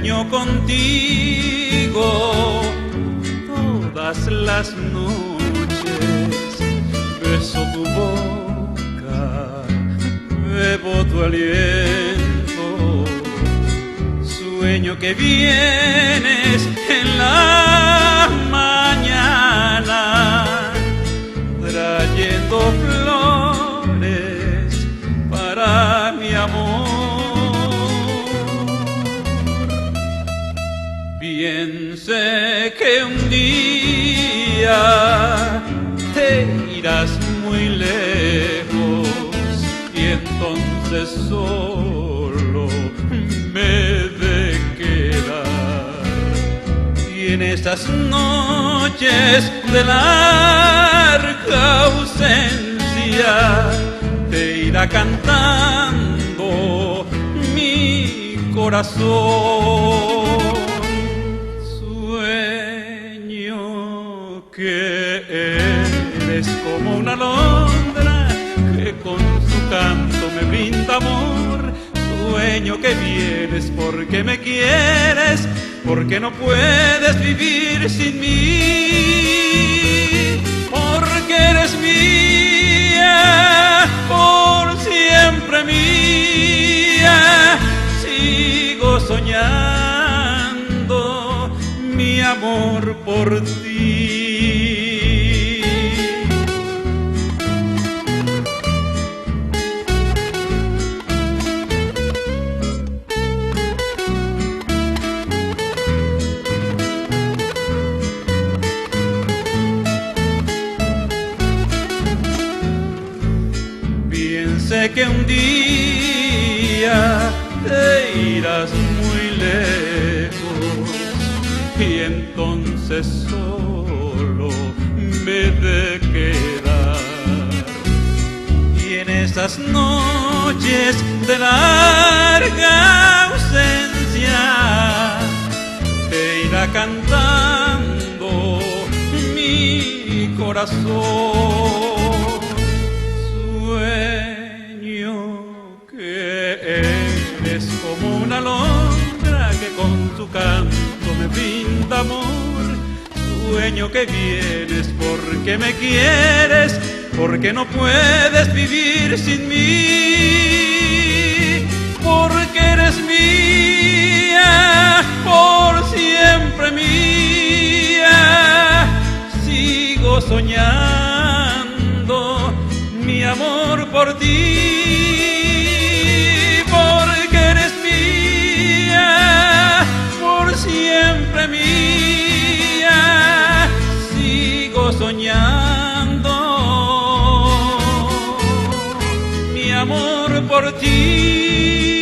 Sueño contigo todas las noches, beso tu boca, bebo tu aliento. Sueño que vienes en la mañana trayendo flores para mi amor. Bien sé que un día te irás muy lejos y entonces solo me he de quedar. Y en estas noches de larga ausencia te irá cantando mi corazón. Que eres como una alondra que con su canto me brinda amor. Sueño que vienes porque me quieres, porque no puedes vivir sin mí, porque eres mía, por siempre mía. Sigo soñando mi amor por ti. Sé que un día te irás muy lejos y entonces solo me he de quedar. Y en esas noches de larga ausencia te irá cantando mi corazón. Eres como una alondra que con su canto me brinda amor. Sueño que vienes porque me quieres, porque no puedes vivir sin mí, porque eres mía, por siempre mía. Sigo soñando mi amor por ti. Siempre mía, sigo soñando mi amor por ti.